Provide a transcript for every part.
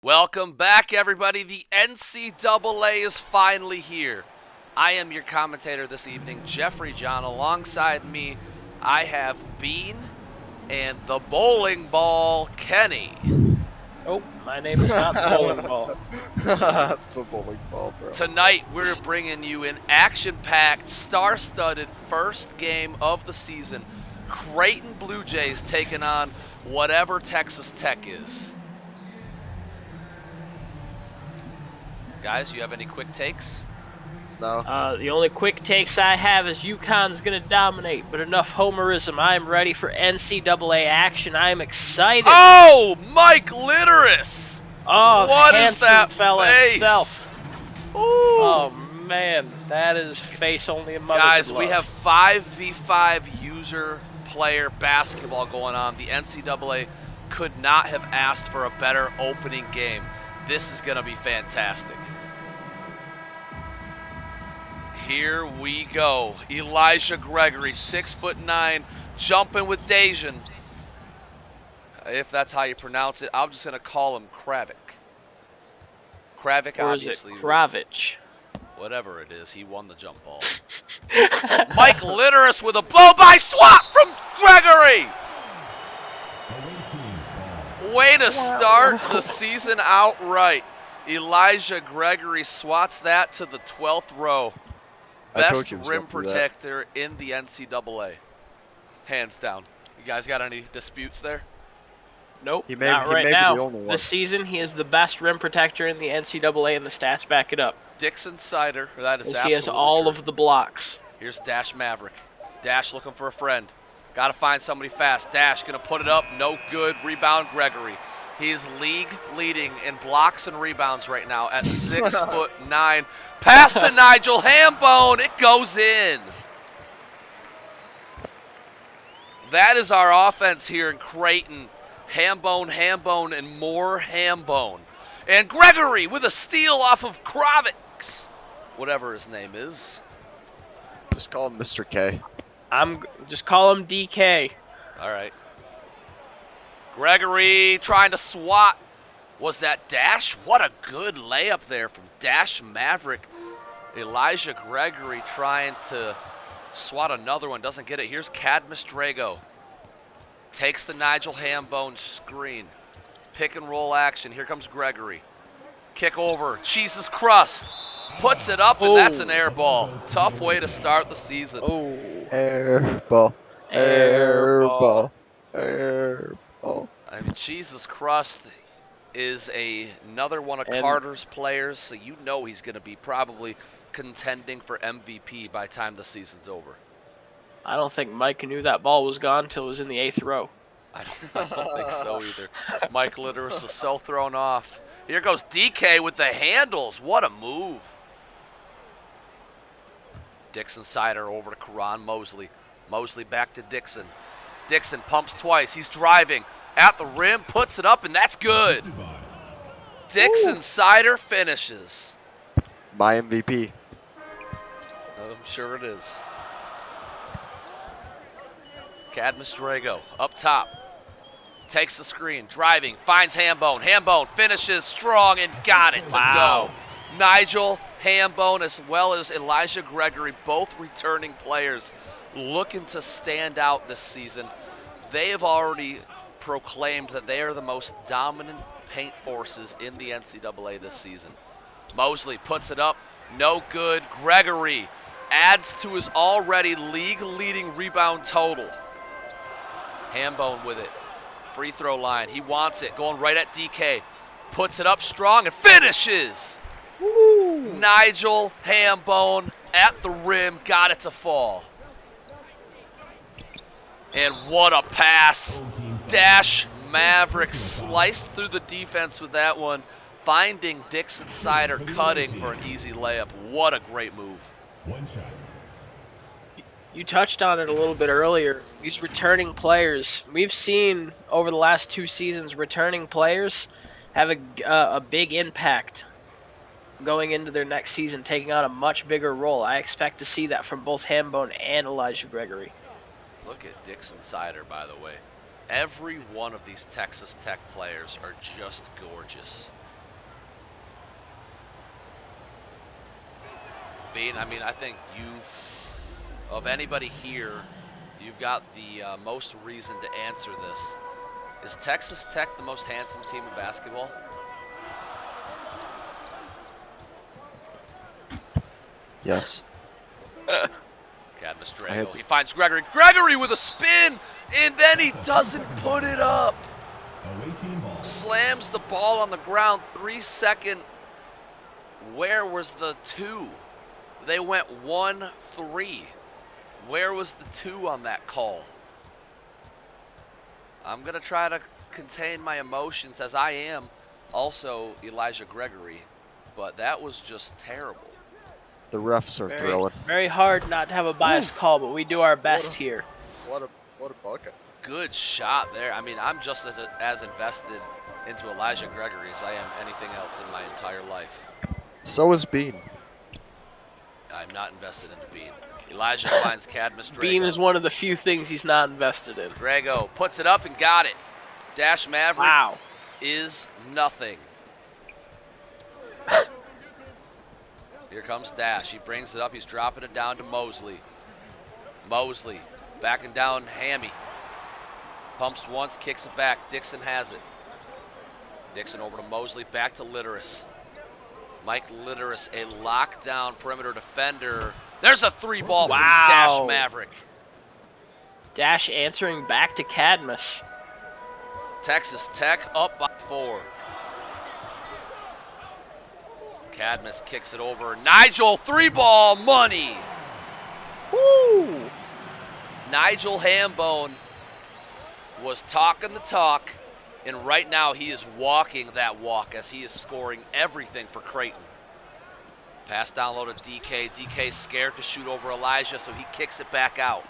Welcome back, everybody. The NCAA is finally here. I am your commentator this evening, Jeffrey John. Alongside me, I have Bean and the bowling ball, Kenny. Oh, my name is not Bowling Ball. The bowling ball, bro. Tonight, we're bringing you an action-packed, star-studded first game of the season. Creighton Blue Jays taking on whatever Texas Tech is. Guys, you have any quick takes? No. The only quick takes I have is UConn's going to dominate, but enough homerism. I am ready for NCAA action. I am excited. Oh, Mike Litteris! Oh, What the is handsome that fella face? himself. Ooh. Oh, man, that is face only a mother Guys, could we love. have 5v5 user-player basketball going on. The NCAA could not have asked for a better opening game. This is going to be fantastic. Here we go. Elijah Gregory, 6'9", jumping with Dejan. If that's how you pronounce it, I'm just going to call him Kravik. Kravik, Or is it obviously. Kravich? Whatever it is, he won the jump ball. Mike Litteris with a blow-by swat from Gregory! Way to start the season outright. Elijah Gregory swats that to the 12th row. Best rim protector in the NCAA. Hands down. You guys got any disputes there? Nope, He not may right be now. the only one. This season, he is the best rim protector in the NCAA, and the stats back it up. Dixon Sider, that is As absolutely he has all true. of the blocks. Here's Dash Maverick. Dash looking for a friend. Got to find somebody fast. Dash going to put it up. No good. Rebound Gregory. He's league leading in blocks and rebounds right now at 6'9". Pass to Nigel Hambone. It goes in. That is our offense here in Creighton. Hambone, and more Hambone. And Gregory with a steal off of Kravix. Whatever his name is. Just call him Mr. K. I'm just call him DK. All right. Gregory trying to swat. Was that Dash? What a good layup there from Dash Maverick. Elijah Gregory trying to swat another one. Doesn't get it. Here's Cadmus Drago. Takes the Nigel Hambone screen. Pick and roll action. Here comes Gregory. Kick over. Jesus Crust. Puts it up, and that's an air ball. Tough way to start the season. Oh. Air ball. Air ball. Air ball. I mean, Jesus Crust is another one of Carter's players, so you know he's going to be probably contending for MVP by the time the season's over. I don't think Mike knew that ball was gone until it was in the 8th row. I don't think so either. Mike Litteris was so thrown off. Here goes DK with the handles. What a move. Dixon Sider over to Karan Mosley. Mosley back to Dixon. Dixon pumps twice. He's driving at the rim, puts it up, and that's good. Dixon Sider finishes. My MVP. I'm sure it is. Cadmus Drago up top. Takes the screen, driving, finds Hambone. Hambone finishes strong and got it to go. Nigel Hambone as well as Elijah Gregory, both returning players looking to stand out this season. They have already proclaimed that they are the most dominant paint forces in the NCAA this season. Mosley puts it up, no good. Gregory adds to his already league-leading rebound total. Hambone with it. Free throw line. He wants it. Going right at DK. Puts it up strong and finishes. Woo. Nigel Hambone at the rim. Got it to fall. And what a pass. Dash Maverick sliced through the defense with that one. Finding Dixon Sider cutting for an easy layup. What a great move. You touched on it a little bit earlier. These returning players, we've seen over the last 2 seasons, returning players have a big impact going into their next season, taking on a much bigger role. I expect to see that from both Hambone and Elijah Gregory. Look at Dixon Sider, by the way. Every one of these Texas Tech players are just gorgeous. Bean, I mean, I think of anybody here, you've got the most reason to answer this. Is Texas Tech the most handsome team in basketball? Yes. Cadmus Drago. He finds Gregory. Gregory with a spin, and then he doesn't put it up. Slams the ball on the ground. 3 second. Where was the 2? They went 1-3. Where was the 2 on that call? I'm going to try to contain my emotions, as I am also Elijah Gregory, but that was just terrible. The refs are thrilling. Very hard not to have a biased call, but we do our best here. What a bucket. Good shot there. I mean, I'm just as invested into Elijah Gregory as I am anything else in my entire life. So is Bean. I'm not invested into Bean. Elijah finds Cadmus Drago. Bean is one of the few things he's not invested in. Drago puts it up and got it. Dash Maverick is nothing. Here comes Dash. He brings it up. He's dropping it down to Mosley. Mosley backing down Hammy. Pumps once, kicks it back. Dixon has it. Dixon over to Mosley, back to Litteris. Mike Litteris, a lockdown perimeter defender. There's a 3-ball from Dash Maverick. Dash answering back to Cadmus. Texas Tech up by 4. Cadmus kicks it over. Nigel, 3-ball money. Woo! Nigel Hambone was talking the talk, and right now he is walking that walk as he is scoring everything for Creighton. Pass down low to DK. DK scared to shoot over Elijah, so he kicks it back out.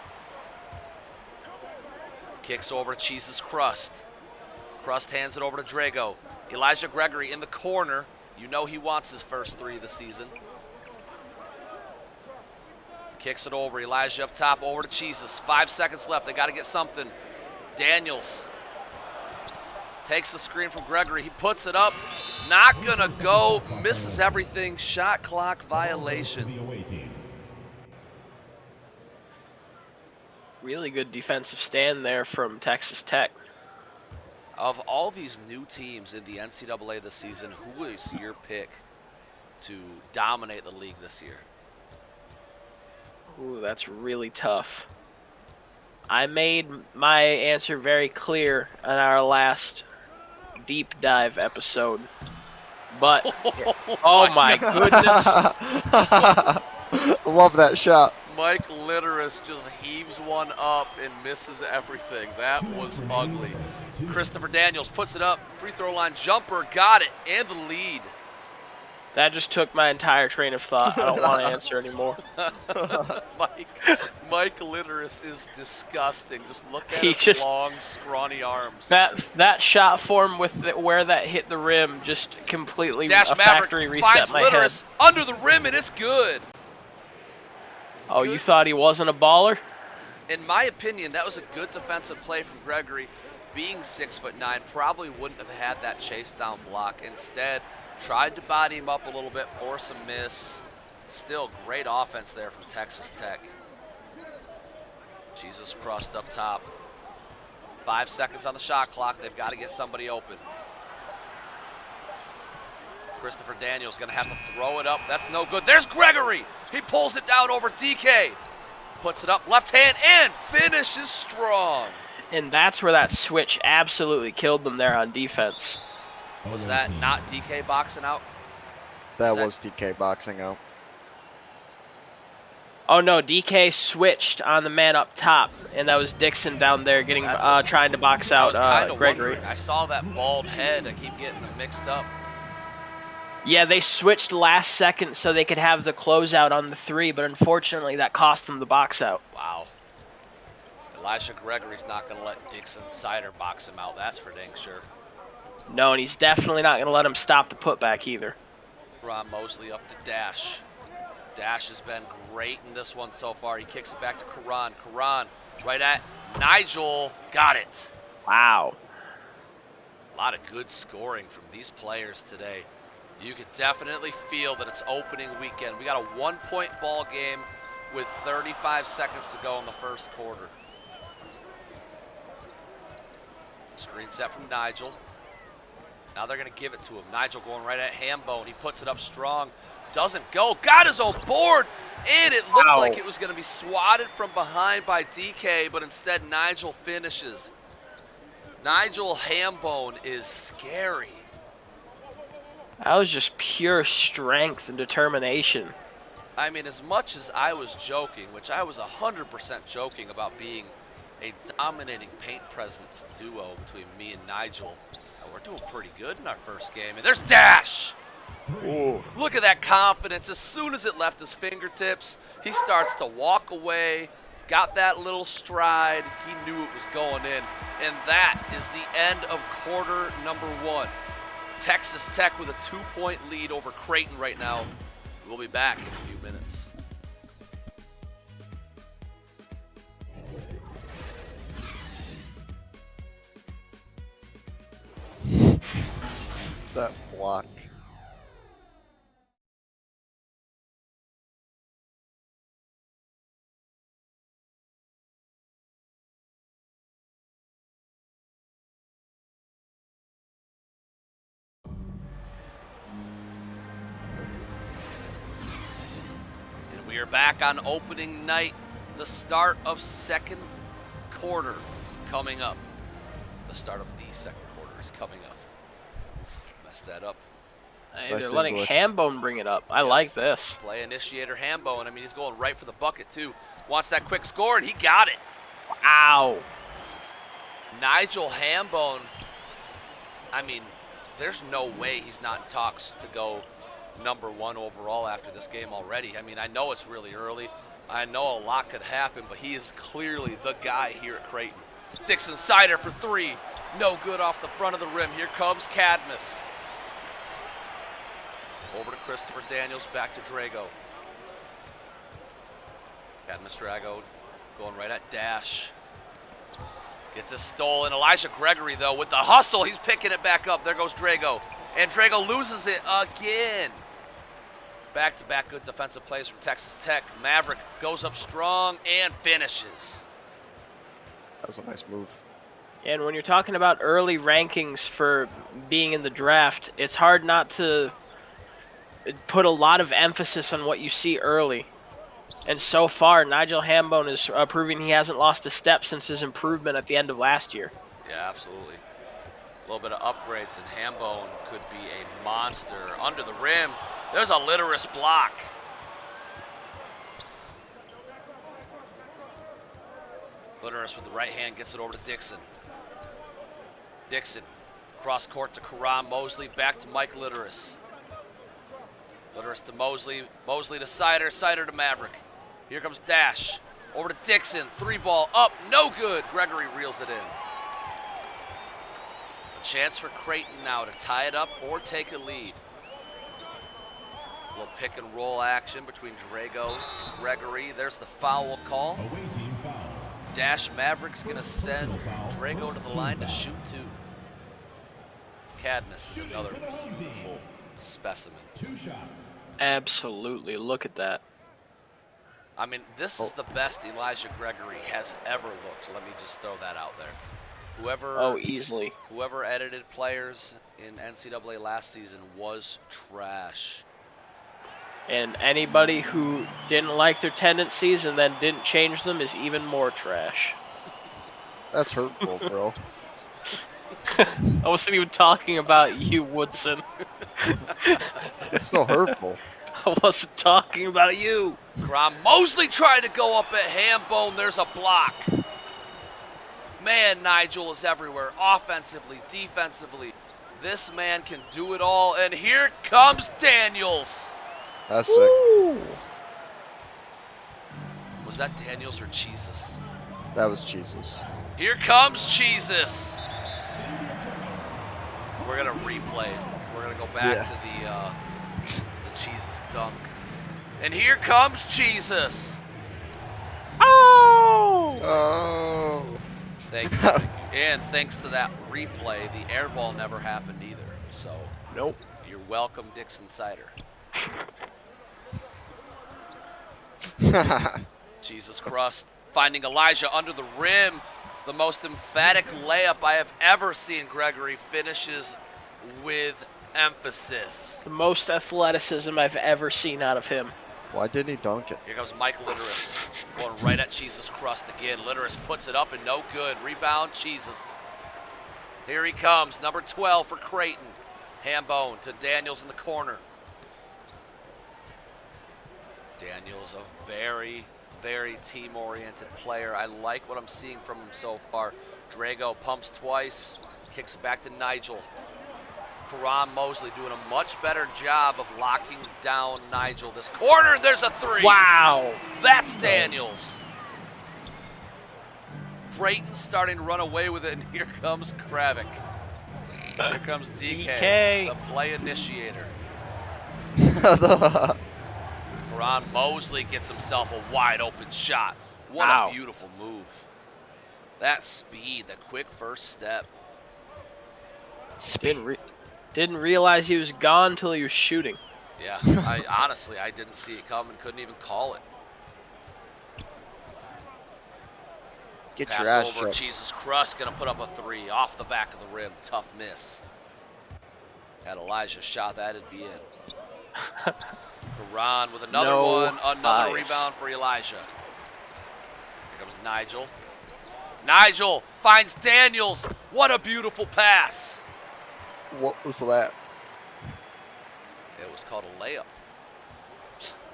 Kicks over to Cheese's Crust. Crust hands it over to Drago. Elijah Gregory in the corner. You know he wants his first 3 of the season. Kicks it over. Elijah up top over to Cheese's. 5 seconds left. They got to get something. Daniels takes the screen from Gregory. He puts it up. Not going to go. Misses everything. Shot clock violation. Really good defensive stand there from Texas Tech. Of all these new teams in the NCAA this season, who is your pick to dominate the league this year? Ooh, that's really tough. I made my answer very clear on our last deep dive episode. But, oh my goodness. Love that shot. Mike Litteris just heaves one up and misses everything. That was ugly. Christopher Daniels puts it up. Free throw line jumper. Got it. And the lead. That just took my entire train of thought. I don't want to answer anymore. Mike Litteris is disgusting. Just look at He his just- long, scrawny arms. That shot form with where that hit the rim just completely Dash a Maverick factory reset finds my head. Litteris under the rim, and it's good. Oh, you thought he wasn't a baller? In my opinion, that was a good defensive play from Gregory. Being 6'9", probably wouldn't have had that chase down block. Instead, tried to body him up a little bit, force a miss. Still great offense there from Texas Tech. Jesus Crust up top. 5 seconds on the shot clock. They've got to get somebody open. Christopher Daniels going to have to throw it up. That's no good. There's Gregory. He pulls it down over DK. Puts it up left hand and finishes strong. And that's where that switch absolutely killed them there on defense. Was that not DK boxing out? That was DK boxing out. Oh no, DK switched on the man up top, and that was Dixon down there getting trying to box out Gregory. I saw that bald head. I keep getting them mixed up. Yeah, they switched last second so they could have the closeout on the 3, but unfortunately that cost them the box out. Wow. Elijah Gregory's not going to let Dixon Sider box him out. That's for dang sure. No, and he's definitely not going to let him stop the putback either. Ron Mosley up to Dash. Dash has been great in this one so far. He kicks it back to Karan. Karan right at Nigel. Got it. Wow. A lot of good scoring from these players today. You could definitely feel that it's opening weekend. We got a 1-point ball game with 35 seconds to go in the first quarter. Screen set from Nigel. Now they're going to give it to him. Nigel going right at Hambone. He puts it up strong. Doesn't go. Got his own board. And it looked like it was going to be swatted from behind by DK, but instead Nigel finishes. Nigel Hambone is scary. That was just pure strength and determination. I mean, as much as I was joking, which I was 100% joking about being a dominating paint presence duo between me and Nigel, we're doing pretty good in our first game. And there's Dash! Ooh. Look at that confidence. As soon as it left his fingertips, he starts to walk away. He's got that little stride. He knew it was going in. And that is the end of quarter number 1. Texas Tech with a 2-point lead over Creighton right now. We'll be back in a few minutes. That block. We are back on opening night. The start of second quarter coming up. The start of the second quarter is coming up. Messed that up. Hey, Nice they're letting English. Hambone bring it up. I like this. Play initiator Hambone. I mean, he's going right for the bucket, too. Wants that quick score, and he got it. Wow. Nigel Hambone, I mean, there's no way he's not in talks to go #1 overall after this game already. I mean, I know it's really early. I know a lot could happen, but he is clearly the guy here at Creighton. Dixon Sider for 3. No good off the front of the rim. Here comes Cadmus. Over to Christopher Daniels, back to Drago. Cadmus Drago going right at Dash. Gets it stolen. Elijah Gregory, though, with the hustle. He's picking it back up. There goes Drago. And Drago loses it again. Back-to-back good defensive plays from Texas Tech. Maverick goes up strong and finishes. That was a nice move. And when you're talking about early rankings for being in the draft, it's hard not to put a lot of emphasis on what you see early. And so far, Nigel Hambone is proving he hasn't lost a step since his improvement at the end of last year. Yeah, absolutely. A little bit of upgrades, and Hambone could be a monster. Under the rim, there's a Litteris block. Litteris with the right hand gets it over to Dixon. Dixon, cross court to Karam Mosley, back to Mike Litteris. Litteris to Mosley, Mosley to Sider, Sider to Maverick. Here comes Dash, over to Dixon, 3-ball up, no good. Gregory reels it in. A chance for Creighton now to tie it up or take a lead. A little pick and roll action between Drago and Gregory. There's the foul call. Dash Maverick's gonna send Drago to the line to shoot 2. Cadmus, another full specimen. Absolutely. Look at that. I mean, this is the best Elijah Gregory has ever looked. Let me just throw that out there. Easily. Whoever edited players in NCAA last season was trash. And anybody who didn't like their tendencies and then didn't change them is even more trash. That's hurtful, bro. I wasn't even talking about you, Woodson. It's so hurtful. I wasn't talking about you. Karam Mosley trying to go up at Hambone. There's a block. Man, Nigel is everywhere. Offensively, defensively. This man can do it all. And here comes Daniels. That's sick. Was that Daniels or Jesus? That was Jesus. Here comes Jesus. We're going to replay. We're going to go back to the Jesus dunk. And here comes Jesus. Oh! Oh. And thanks to that replay, the air ball never happened either. So, Nope. You're welcome, Dixon Cider. Jesus Crust finding Elijah under the rim. The most emphatic layup I have ever seen. Gregory finishes with emphasis. The most athleticism I've ever seen out of him. Why didn't he dunk it? Here comes Mike Litteris going right at Jesus Crust again. Litteris puts it up and no good. Rebound, Jesus. Here he comes, number 12 for Creighton. Hambone to Daniels in the corner. Daniels, a very, very team-oriented player. I like what I'm seeing from him so far. Drago pumps twice, kicks it back to Nigel. Karan Mosley doing a much better job of locking down Nigel. This corner, there's a three. Wow. That's Daniels. Creighton's starting to run away with it, and here comes Kravik. Here comes DK, the play initiator. Karan Mosley gets himself a wide open shot. What a beautiful move. That speed, that quick first step. Didn't realize he was gone until he was shooting. Yeah, honestly, I didn't see it coming, couldn't even call it. Get Pass your ass over, checked. Jesus Crust gonna put up a three off the back of the rim. Tough miss. Had Elijah shot that, it'd be in. Karan with another one, another rebound for Elijah. Here comes Nigel. Nigel finds Daniels. What a beautiful pass. What was that? It was called a layup.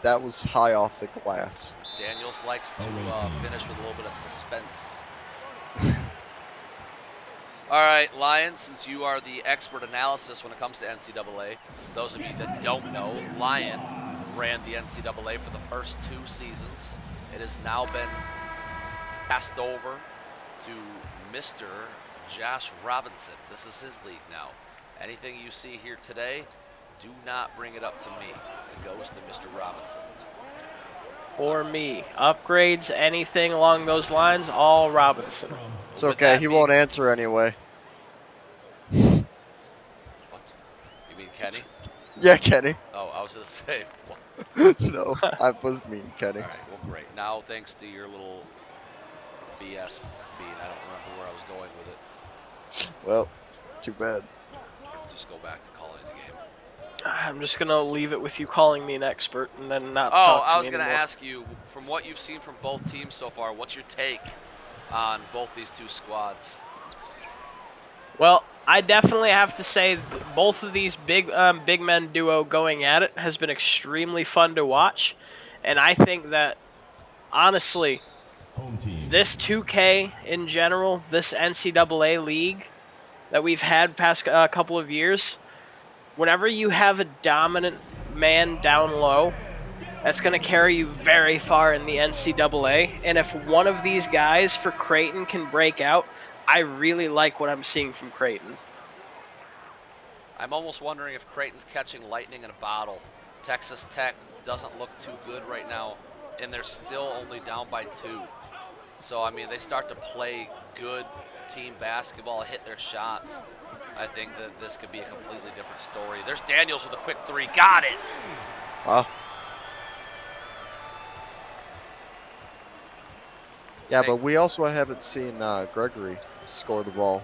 That was high off the glass. Daniels likes to finish with a little bit of suspense. All right, Lion, since you are the expert analysis when it comes to NCAA, those of you that don't know, Lion ran the NCAA for the first 2 seasons. It has now been passed over to Mr. Josh Robinson. This is his league now. Anything you see here today, do not bring it up to me. It goes to Mr. Robinson. Or me. Upgrades, anything along those lines, all Robinson. It's okay, he won't answer anyway. What? You mean Kenny? Yeah, Kenny. Oh, I was going to say. What? No, I was mean, Kenny. All right, well, great. Now, thanks to your little BS beat, I don't remember where I was going with it. Well, too bad. Just go back to calling the game. I'm just going to leave it with you calling me an expert and then not Oh, talk to I was me going to anymore. ask you, from what you've seen from both teams so far, what's your take on both these two squads? Well, I definitely have to say both of these big men duo going at it has been extremely fun to watch. And I think that, honestly, this 2K in general, this NCAA league that we've had past couple of years, whenever you have a dominant man down low, that's going to carry you very far in the NCAA. And if one of these guys for Creighton can break out, I really like what I'm seeing from Creighton. I'm almost wondering if Creighton's catching lightning in a bottle. Texas Tech doesn't look too good right now, and they're still only down by 2. So, I mean, they start to play good team basketball, hit their shots. I think that this could be a completely different story. There's Daniels with a quick 3. Got it! Wow. Yeah, but we also haven't seen Gregory score the ball.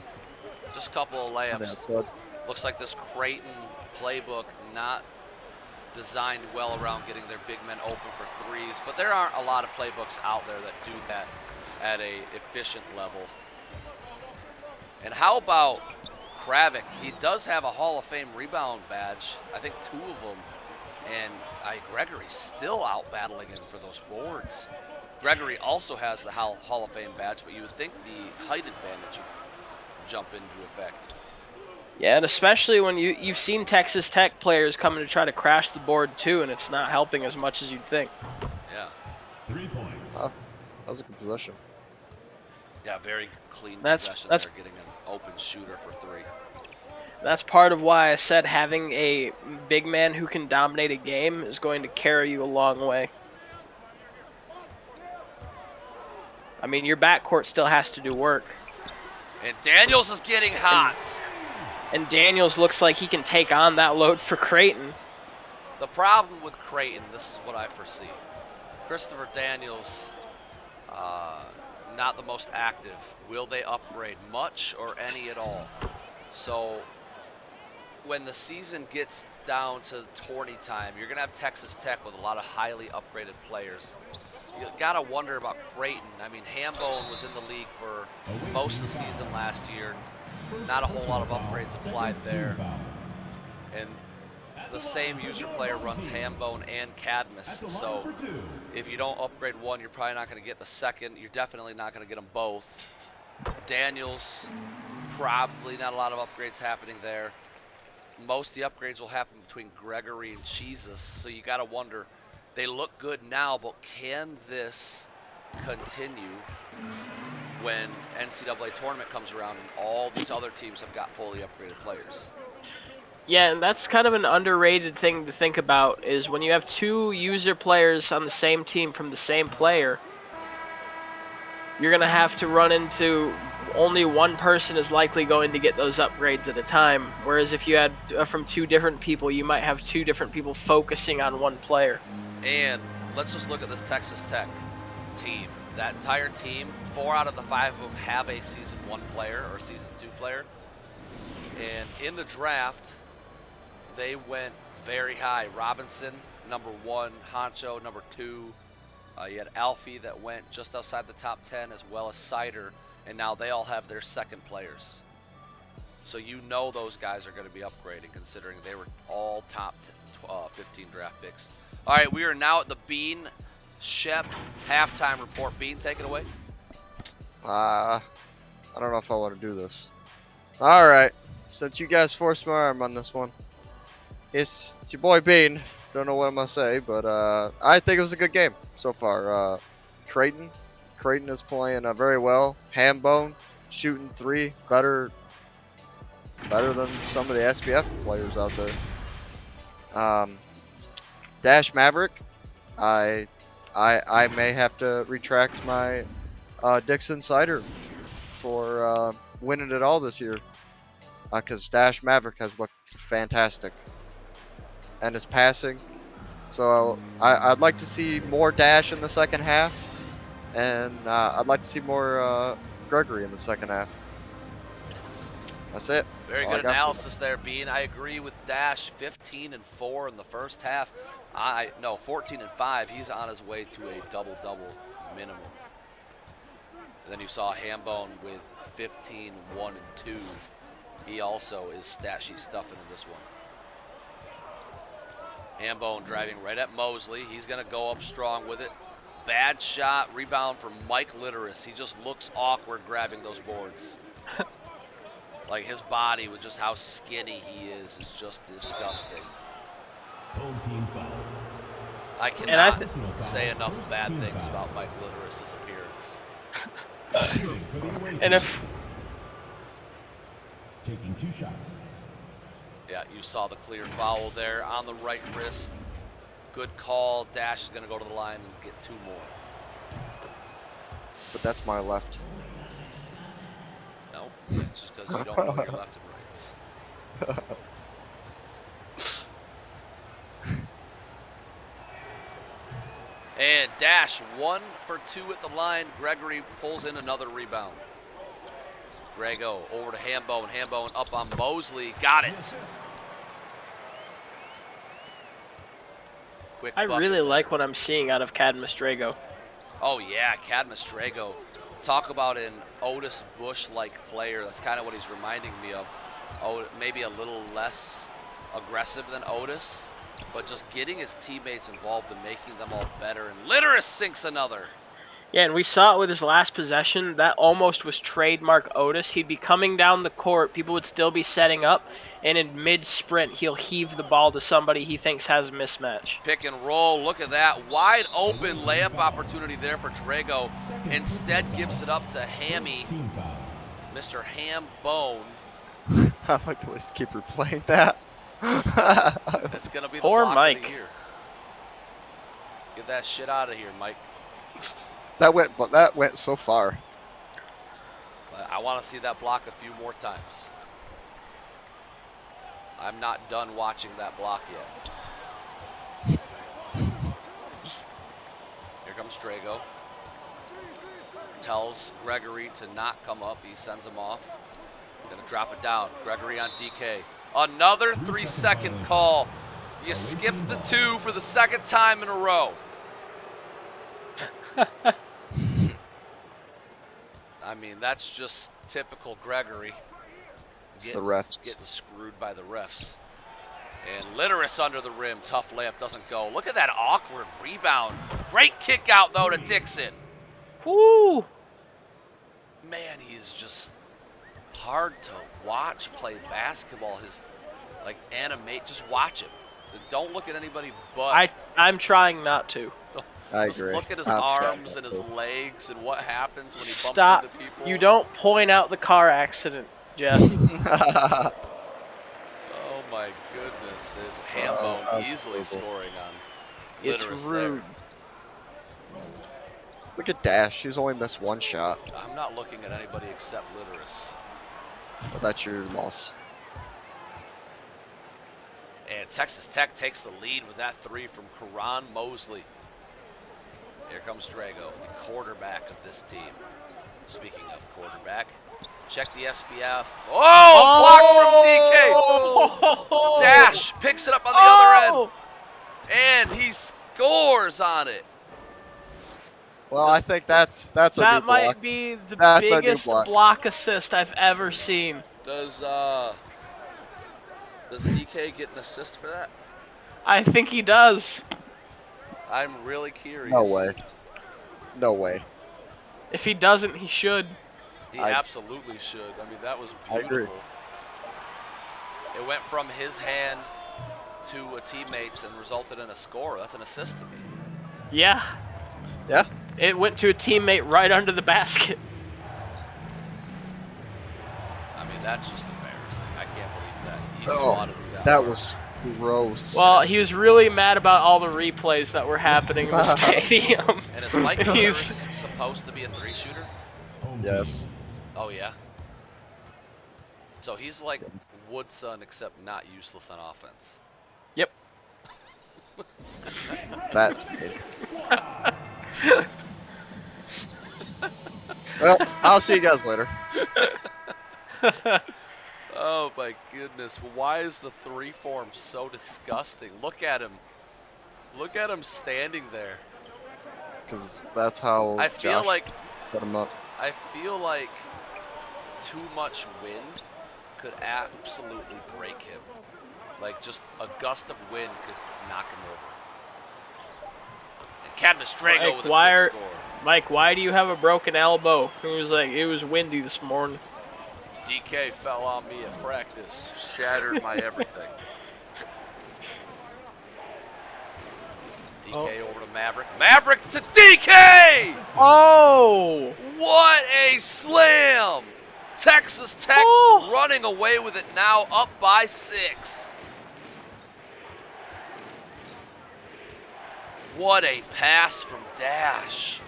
Just a couple of layups. Looks like this Creighton playbook not designed well around getting their big men open for threes, but there aren't a lot of playbooks out there that do that at a efficient level. And how about Kravik? He does have a Hall of Fame rebound badge, I think 2 of them, and Gregory's still out battling him for those boards. Gregory also has the Hall of Fame badge, but you would think the height advantage would jump into effect. Yeah, and especially when you've seen Texas Tech players coming to try to crash the board too, and it's not helping as much as you'd think. Yeah. 3 points. That was a good possession. Yeah, very clean That's possession there, getting an open shooter for 3. That's part of why I said having a big man who can dominate a game is going to carry you a long way. I mean, your backcourt still has to do work. And Daniels is getting hot. And Daniels looks like he can take on that load for Creighton. The problem with Creighton, this is what I foresee. Christopher Daniels, not the most active. Will they upgrade much or any at all? So when the season gets down to tourney time, you're going to have Texas Tech with a lot of highly upgraded players. You got to wonder about Creighton. I mean, Hambone was in the league for most of the season last year. Not a whole lot of upgrades applied there. And the same user player runs Hambone and Cadmus. So if you don't upgrade one, you're probably not going to get the second. You're definitely not going to get them both. Daniels, probably not a lot of upgrades happening there. Most of the upgrades will happen between Gregory and Jesus. So you got to wonder, they look good now, but can this continue when NCAA tournament comes around and all these other teams have got fully upgraded players? Yeah, and that's kind of an underrated thing to think about, is when you have two user players on the same team from the same player, you're going to have to run into only one person is likely going to get those upgrades at a time. Whereas if you had from two different people, you might have two different people focusing on one player. And let's just look at this Texas Tech team. That entire team, 4 out of the 5 of them have a Season 1 player or Season 2 player. And in the draft, they went very high. Robinson, number 1. Honcho, number 2. You had Alfie that went just outside the top 10, as well as Sider. And now they all have their second players. So you know those guys are going to be upgrading, considering they were all top 15 draft picks. All right, we are now at the Bean Shep halftime report. Bean, take it away. I don't know if I want to do this. All right, since you guys forced my arm on this one, it's your boy Bean. Don't know what I'm gonna say, but I think it was a good game so far. Creighton is playing very well. Hambone shooting 3 better than some of the SBF players out there. Dash Maverick, I may have to retract my Dixon Cider for winning it all this year, because Dash Maverick has looked fantastic, and his passing. So I'd like to see more Dash in the second half, and I'd like to see more Gregory in the second half. That's it. Very good analysis there, Bean. I agree with Dash. 15-4 in the first half. 14-5. He's on his way to a double-double minimum. And then you saw Hambone with 15, 1, and 2. He also is stashy stuffing in this one. Hambone driving right at Mosley. He's going to go up strong with it. Bad shot. Rebound for Mike Litteris. He just looks awkward grabbing those boards. Like, his body with just how skinny he is just disgusting. I cannot say enough bad things about Mike Litteris' appearance. And if taking 2 shots. Yeah, you saw the clear foul there on the right wrist. Good call. Dash is going to go to the line and get 2 more. But that's my left. No, it's just because you don't know your left and rights. And Dash 1 for 2 at the line. Gregory pulls in another rebound. Grego over to Hambone. Hambone up on Mosley. Got it. Quick I really like what I'm seeing out of Cadmus Drago. Oh yeah, Cadmus Drago. Talk about an Otis Bush-like player. That's kind of what he's reminding me of. Oh, maybe a little less aggressive than Otis, but just getting his teammates involved and making them all better. And Litteris sinks another. Yeah, and we saw it with his last possession. That almost was trademark Otis. He'd be coming down the court. People would still be setting up. And in mid-sprint, he'll heave the ball to somebody he thinks has a mismatch. Pick and roll. Look at that. Wide open layup opportunity there for Drago. Instead gives it up to Hammy. Mr. Hambone. I like the way to keep replaying that. That's going to be the Poor block Mike. of the year. Get that shit out of here, Mike. That went so far. I want to see that block a few more times. I'm not done watching that block yet. Here comes Drago. Tells Gregory to not come up. He sends him off. Gonna drop it down. Gregory on DK. Another 3-second call. You skipped the 2 for the second time in a row. I mean, that's just typical Gregory. It's the refs. Getting screwed by the refs. And Litteris under the rim. Tough layup doesn't go. Look at that awkward rebound. Great kick out, though, to Dixon. Woo! Man, he is just hard to watch play basketball. His, like, animate. Just watch him. Don't look at anybody but. I'm trying not to. I Just agree. look at his arms and his legs and what happens when he bumps Stop. into people. You don't point out the car accident, Jeff. Oh my goodness. His Hambone that's easily horrible. scoring on It's Litteris rude. there. Look at Dash. She's only missed 1 shot. I'm not looking at anybody except Litteris. But that's your loss. And Texas Tech takes the lead with that 3 from Karan Mosley. Here comes Drago, the quarterback of this team. Speaking of quarterback, check the SBF. Oh, block from DK. Dash picks it up on the other end. And he scores on it. Well, I think that's a new That block. might be the That's a new biggest block. block assist I've ever seen. Does DK get an assist for that? I think he does. I'm really curious. No way. No way. If he doesn't, he should. He I- absolutely should. I mean, that was I beautiful. agree. It went from his hand to a teammate's and resulted in a score. That's an assist to me. Yeah. Yeah. It went to a teammate right under the basket. I mean, that's just embarrassing. I can't believe that. He Oh, swatted me that That hard. was gross. Well, he was really mad about all the replays that were happening in the stadium. And is Mike He's- Litteris supposed to be a 3-shooter? Yes. Oh, yeah? So he's like Woodson, except not useless on offense. Yep. That's good. Well, I'll see you guys later. Oh my goodness. Why is the 3 form so disgusting? Look at him. Look at him standing there. Because that's how I feel Josh like set him up. I feel like too much wind could absolutely break him. Like just a gust of wind could knock him over. And Cadmus Drago Mike, with a why quick are- score. Mike, why do you have a broken elbow? It was windy this morning. DK fell on me at practice, shattered my everything. DK over to Maverick. Maverick to DK! Oh! What a slam! Texas Tech Oh. running away with it now, up by 6. What a pass from Dash.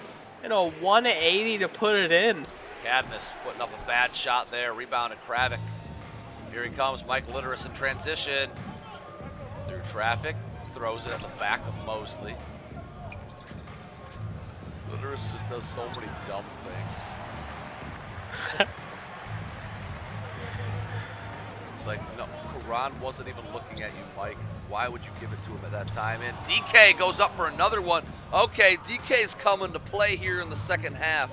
And a 180 to put it in. Cadmus putting up a bad shot there, rebounded Kravik. Here he comes, Mike Litteris in transition. Through traffic, throws it at the back of Mosley. Litteris just does so many dumb things. It's like, no, Karan wasn't even looking at you, Mike. Why would you give it to him at that time? And DK goes up for another one. Okay, DK's coming to play here in the second half.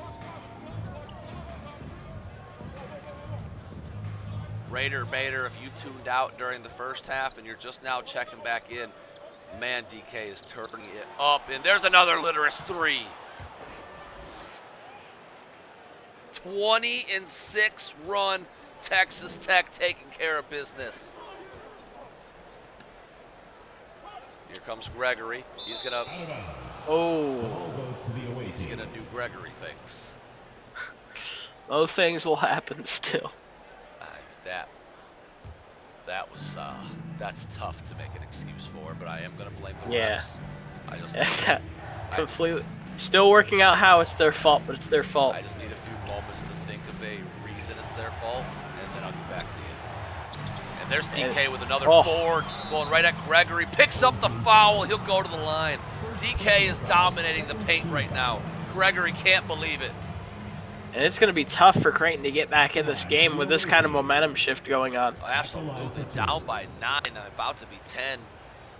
Raider Bader, if you tuned out during the first half and you're just now checking back in, man, DK is turning it up. And there's another Litteris 3. 20-6 run. Texas Tech taking care of business. Here comes Gregory. He's gonna do Gregory things. Those things will happen still. That's tough to make an excuse for, but I am gonna blame the Yeah. refs. I just Completely. Still working out how it's their fault, but it's their fault. I just need a few moments to think of a reason it's their fault, and then I'll get back to you. And There's DK with another Oh. board going right at Gregory. Picks up the foul. He'll go to the line. DK is dominating the paint right now. Gregory can't believe it. And it's going to be tough for Creighton to get back in this game with this kind of momentum shift going on. Oh, absolutely. Down by 9 and about to be 10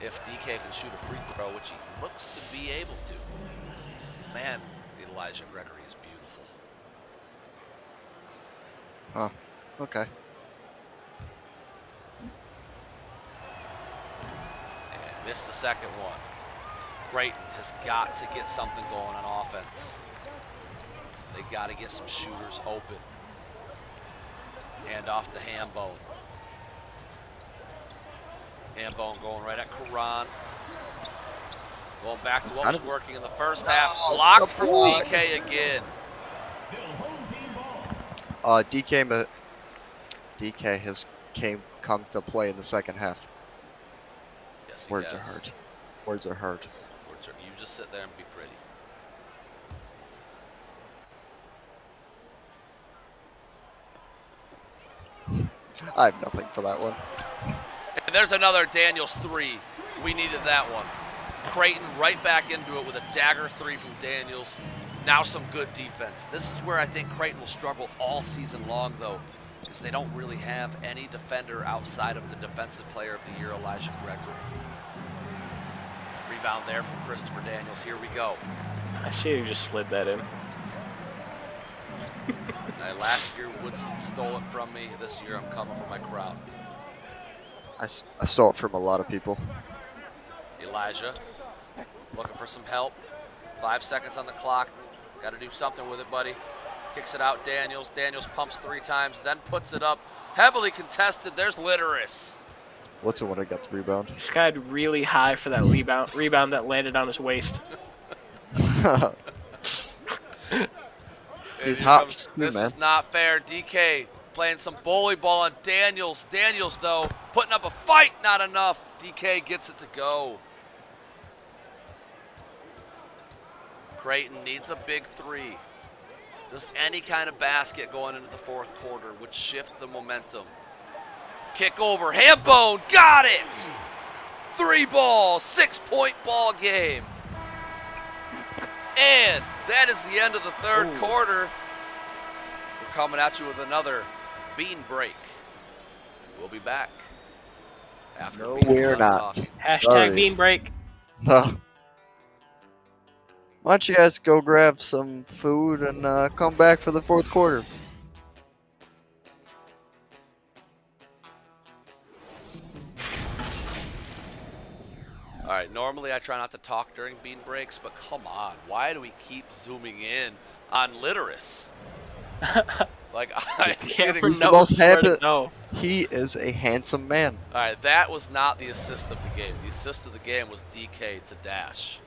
if DK can shoot a free throw, which he looks to be able to. Man, Elijah Gregory is beautiful. Huh. Okay. And missed the second one. Creighton has got to get something going on offense. They got to get some shooters open. Hand off to Hambone. Hambone going right at Karan. Going back to what was working in the first half. Blocked from DK again. DK has come to play in the second half. Yes, he Words has. are hard. Words are hard. You just sit there and be pretty. I have nothing for that one. And there's another Daniels 3. We needed that one. Creighton right back into it with a dagger 3 from Daniels. Now some good defense. This is where I think Creighton will struggle all season long, though, because they don't really have any defender outside of the Defensive Player of the Year, Elijah Gregory. Rebound there from Christopher Daniels. Here we go. I see you just slid that in. Last year, Woodson stole it from me. This year, I'm coming for my crowd. I stole it from a lot of people. Elijah looking for some help. 5 seconds on the clock. Got to do something with it, buddy. Kicks it out, Daniels. Daniels pumps 3 times, then puts it up. Heavily contested. There's Litteris. What's the one I got the rebound? He skied really high for that rebound that landed on his waist. He's hot too, This man. is not fair. DK playing some bully ball on Daniels. Daniels, though, putting up a fight. Not enough. DK gets it to go. Creighton needs a big 3. Just any kind of basket going into the fourth quarter would shift the momentum. Kick over. Hambone. Got it. 3 ball. 6-point ball game. And that is the end of the third quarter. We're coming at you with another bean break. We'll be back. After No, being we're done not. talking. Hashtag Sorry. bean break. Why don't you guys go grab some food and come back for the fourth quarter? All right, normally I try not to talk during bean breaks, but come on. Why do we keep zooming in on Litteris? Like, I'm getting... He's the most happy. No. He is a handsome man. All right, that was not the assist of the game. The assist of the game was DK to Dash.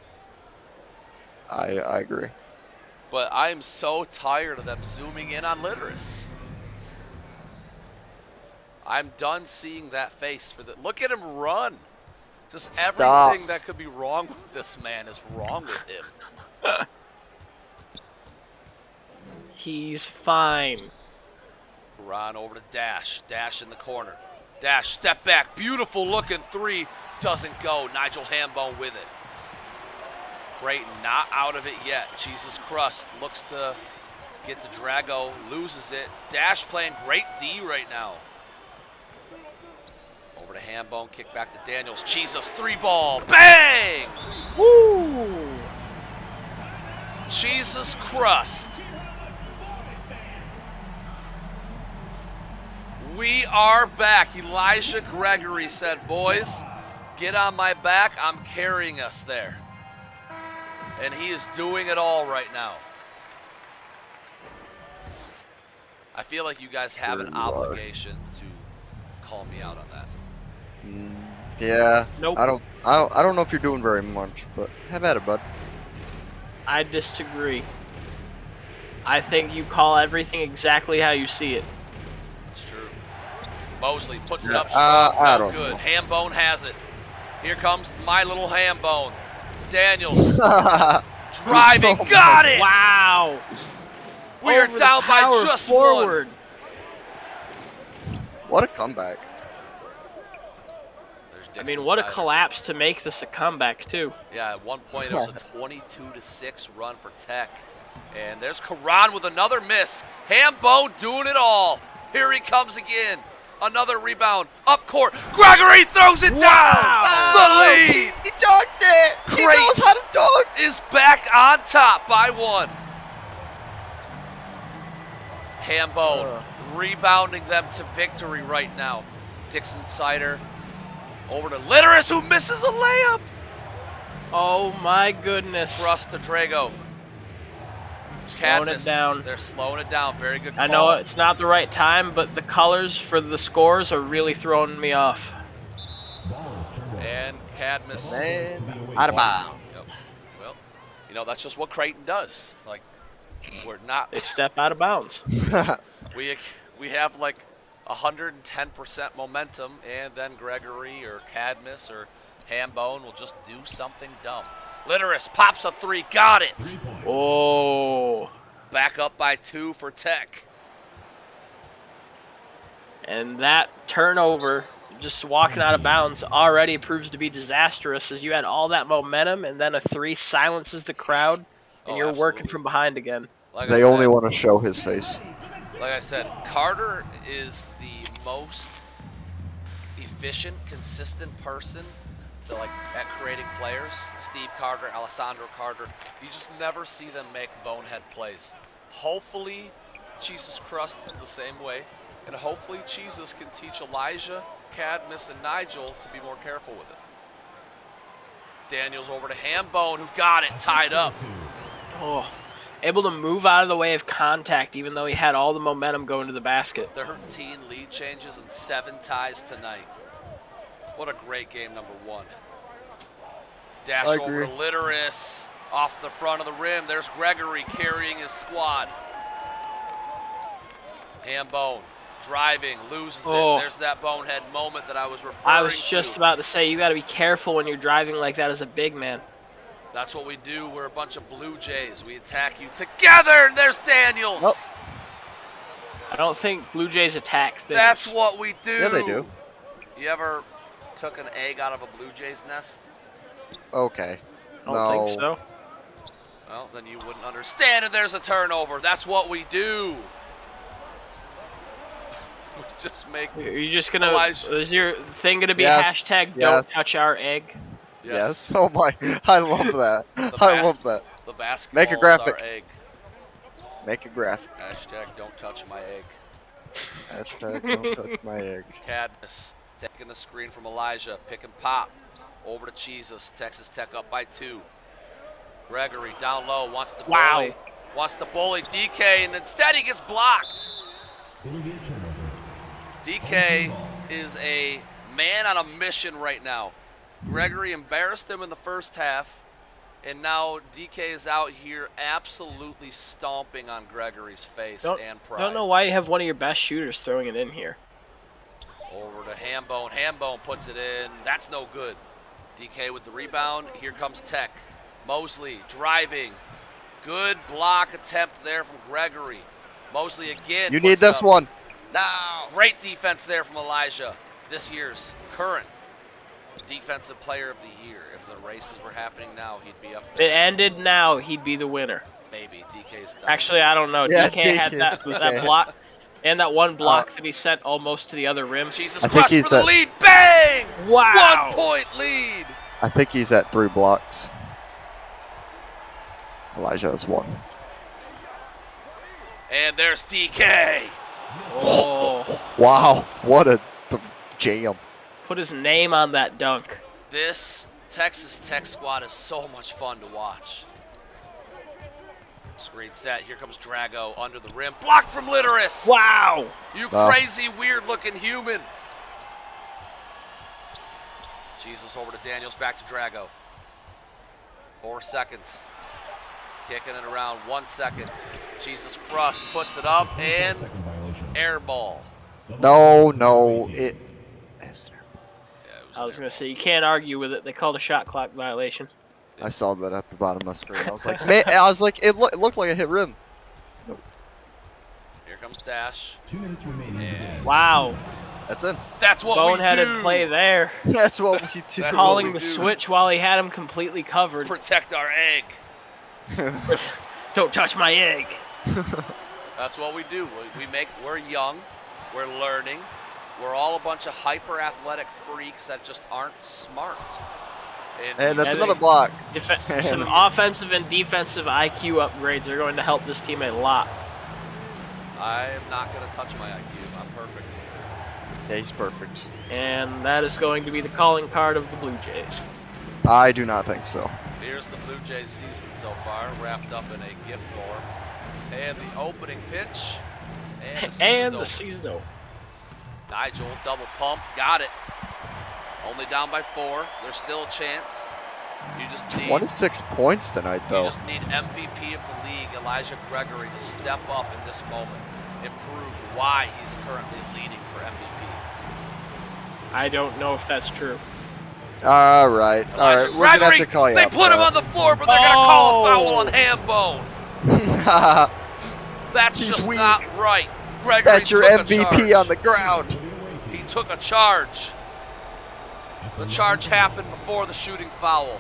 I agree. But I'm so tired of them zooming in on Litteris. I'm done seeing that face for the... Look at him run. Just Stop. everything that could be wrong with this man is wrong with him. He's fine. Ron over to Dash. Dash in the corner. Dash, step back. Beautiful looking 3. Doesn't go. Nigel Hambone with it. Creighton not out of it yet. Jesus Crust looks to get to Drago. Loses it. Dash playing great D right now. Over to Hambone. Kick back to Daniels. Jesus 3 ball. Bang! Woo! Jesus Crust. We are back. Elijah Gregory said, boys, get on my back. I'm carrying us there. And he is doing it all right now. I feel like you guys have an obligation to call me out on that. Yeah. Nope. I don't know if you're doing very much, but have at it, bud. I disagree. I think you call everything exactly how you see it. It's true. Mosley puts it Yeah, up strong. I No don't good. know. Hambone has it. Here comes my little Hambone. Daniels driving. Oh Got it! Wow! We are Over the down by power just forward. What a comeback. I mean, what a collapse to make this a comeback, too. Yeah, at one point it was a 22-6 run for Tech. And there's Karan with another miss. Hambo doing it all. Here he comes again. Another rebound. Up court. Gregory throws it down. The lead. He dunked it. He Creighton knows how to dunk. is back on top by 1. Hambo rebounding them to victory right now. Dixon Sider over to Litteris, who misses a layup. Oh, my goodness. Thrust to Drago. Slowing it down. They're slowing it down. Very good call. I know it's not the right time, but the colors for the scores are really throwing me off. And Cadmus. Man, out of bounds. Yep. Well, you know, that's just what Creighton does. Like, we're not. They step out of bounds. We have like 110% momentum, and then Gregory or Cadmus or Hambone will just do something dumb. Litteris pops a 3, got it. Oh. Back up by 2 for Tech. And that turnover, just walking out of bounds, already proves to be disastrous, as you had all that momentum, and then a 3 silences the crowd, and you're working from behind again. Like They only want to show his face. Like I said, Carter is the most efficient, consistent person to, like, at creating players. Steve Carter, Alessandro Carter. You just never see them make bonehead plays. Hopefully, Jesus Crust is the same way, and hopefully Jesus can teach Elijah, Cadmus, and Nigel to be more careful with it. Daniels over to Hambone, who got it tied up. Oh. Able to move out of the way of contact, even though he had all the momentum going to the basket. 13 lead changes and 7 ties tonight. What a great game, number 1. Dash over to Litteris. Off the front of the rim. There's Gregory carrying his squad. Hambone driving, loses it. There's that bonehead moment that I was referring to. I was just about to say, you got to be careful when you're driving like that as a big man. That's what we do. We're a bunch of Blue Jays. We attack you together, and there's Daniels. Oh. I don't think Blue Jays attack things. That's what we do. Yeah, they do. You ever took an egg out of a Blue Jay's nest? Okay. I don't think so. Well, then you wouldn't understand, and there's a turnover. That's what we do. We just make. You're just going to. Is your thing going to be hashtag don't touch our egg? Yes. Oh my! I love that. I love that. The basketball Make a graphic. Is our egg. Make a graphic. Hashtag don't touch my egg. Hashtag don't touch my egg. Cadmus taking the screen from Elijah. Pick and pop. Over to Jesus. Texas Tech up by 2. Gregory down low. Wants to bully. Wants to bully DK, and instead he gets blocked. DK is a man on a mission right now. Gregory embarrassed him in the first half, and now DK is out here absolutely stomping on Gregory's face and pride. I don't know why you have one of your best shooters throwing it in here. Over to Hambone. Hambone puts it in. That's no good. DK with the rebound. Here comes Tech. Mosley driving. Good block attempt there from Gregory. Mosley again. You need this one. No. Great defense there from Elijah. This year's current Defensive Player of the Year. If the races were happening now, he'd be up there. It ended now, he'd be the winner. Maybe. DK's done. Actually, I don't know. Yeah, DK had that block, and that one block that he sent almost to the other rim. Jesus Christ for the lead. Bang! Wow. 1 point lead. I think he's at 3 blocks. Elijah has 1. And there's DK. Oh. Wow. What a jam. Put his name on that dunk. This Texas Tech squad is so much fun to watch. Screen set. Here comes Drago under the rim. Blocked from Litteris. Wow. You crazy, weird-looking human. Jesus over to Daniels. Back to Drago. 4 seconds. Kicking it around. 1 second. Jesus Crust puts it up and air ball. No. It is there. I was going to say, you can't argue with it. They called a shot clock violation. I saw that at the bottom of my screen. I was like, it looked like it hit rim. Here comes Dash. 2 minutes remaining. Wow. That's in. That's what Boneheaded we do. play there. That's what we do. That's Calling what we the do. switch while he had him completely covered. Protect our egg. Don't touch my egg. That's what we do. We're young. We're learning. We're all a bunch of hyper athletic freaks that just aren't smart. And that's Yeah, another block. Some offensive and defensive IQ upgrades are going to help this team a lot. I am not going to touch my IQ. I'm perfect. Yeah, he's perfect. And that is going to be the calling card of the Blue Jays. I do not think so. Here's the Blue Jays season so far, wrapped up in a gift form. And the opening pitch. And the season's over. Nigel, double pump, got it. Only down by 4. There's still a chance. You just need 26 points tonight, You though. just need MVP of the league, Elijah Gregory, to step up in this moment and prove why he's currently leading for MVP. I don't know if that's true. All right. Elijah We're going to have to Gregory, call you they up. put him on the floor, but they're going to call a foul on Hambone. That's He's just weak. not right. Gregory That's your took a MVP charge. on the ground. He took a charge. The charge happened before the shooting foul.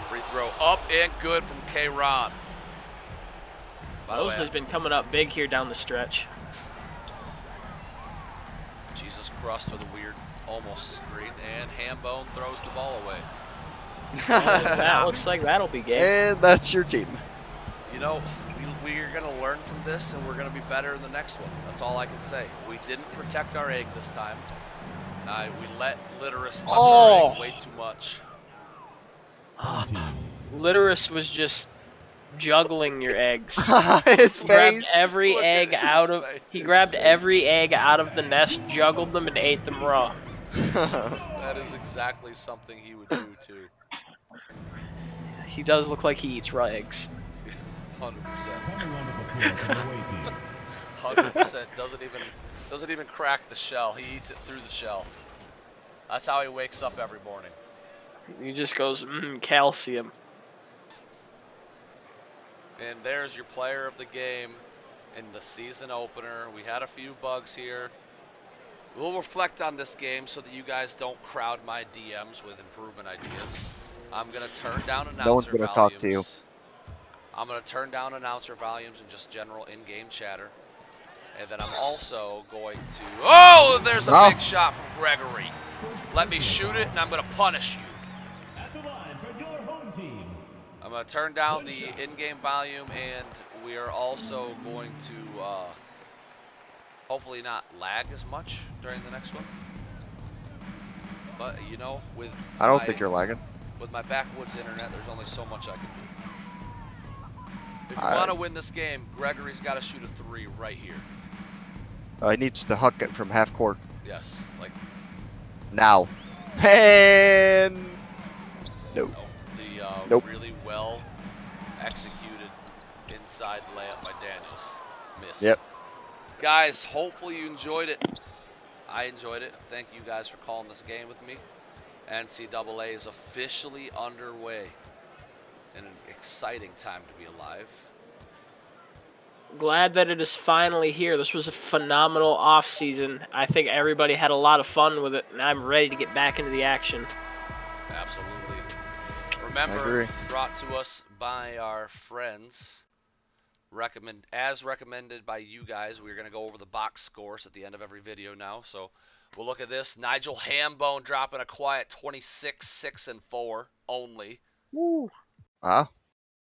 Free throw up and good from K-Ron. Those has been coming up big here down the stretch. Jesus crust with a weird almost screen, and Hambone throws the ball away. And that looks like that'll be game. And that's your team. You know, we're going to learn from this, and we're going to be better in the next one. That's all I can say. We didn't protect our egg this time. We let Litterus touch our egg way too much. Litterus was just juggling your eggs. His He grabbed face. every Look egg at his out of. face. He grabbed every egg out of the nest, juggled them, and ate them raw. That is exactly something he would do too. He does look like he eats raw eggs. 100%. 100%. Doesn't even crack the shell. He eats it through the shell. That's how he wakes up every morning. He just goes, calcium. And there's your player of the game in the season opener. We had a few bugs here. We'll reflect on this game so that you guys don't crowd my DMs with improvement ideas. I'm going to turn down announcer No one's going to talk to you. I'm going to turn down announcer volumes and just general in-game chatter. And then I'm also going to... Oh, there's a big shot from Gregory. Let me shoot it, and I'm going to punish you. I'm going to turn down the in-game volume, and we are also going to hopefully not lag as much during the next one. But, you know, with I don't think you're lagging. With my backwoods internet, there's only so much I can do. If you want to win this game, Gregory's got to shoot a 3 right here. He needs to huck it from half court. Yes, like... Now. And... No. The really well executed inside layup by Daniels. Missed. Yep. Guys, hopefully you enjoyed it. I enjoyed it. Thank you guys for calling this game with me. NCAA is officially underway. And an exciting time to be alive. Glad that it is finally here. This was a phenomenal off-season. I think everybody had a lot of fun with it, and I'm ready to get back into the action. Absolutely. Remember, brought to us by our friends, as recommended by you guys. We're going to go over the box scores at the end of every video now. So we'll look at this. Nigel Hambone dropping a quiet 26, 6, and 4 only. Woo.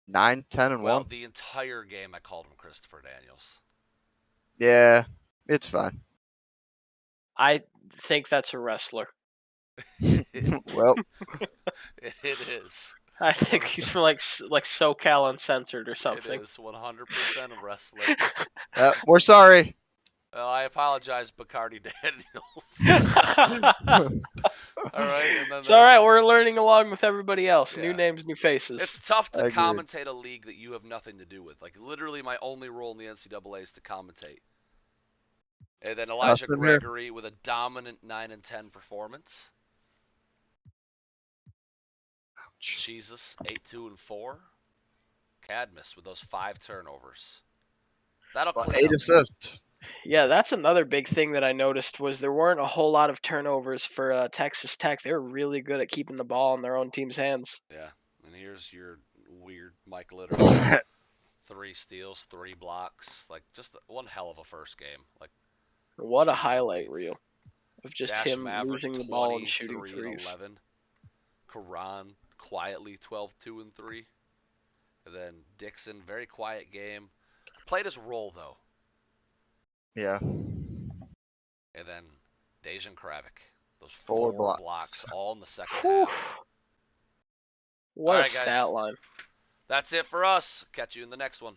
9, 10, and 1. Well, the entire game I called him Christopher Daniels. Yeah, it's fine. I think that's a wrestler. Well, it is. I think he's from like SoCal Uncensored or something. It is 100% a wrestler. we're sorry. Well, I apologize, Bacardi Daniels. All right, and then it's all right. We're learning along with everybody else. Yeah. New names, new faces. It's tough to commentate a league that you have nothing to do with. Like, literally, my only role in the NCAA is to commentate. And then Elijah Gregory with a dominant 9 and 10 performance. Ouch. Jesus, 8, 2, and 4. Cadmus with those 5 turnovers. That'll But clean 8 up. assists. Yeah, that's another big thing that I noticed was there weren't a whole lot of turnovers for Texas Tech. They were really good at keeping the ball in their own team's hands. Yeah. And here's your weird Mike Litter. 3 steals, 3 blocks. Like, just one hell of a first game. Like, What a jeez highlight Louise. reel of just Dash him Maverick losing the ball and shooting 23 and threes. 11. Karan quietly 12, 2 and 3. And then Dixon, very quiet game. Played his role though. Yeah. And then Dejan Kravik. Those 4 4 blocks. blocks all in the second Whew. half. What a Alright, stat guys. line. That's it for us. Catch you in the next one.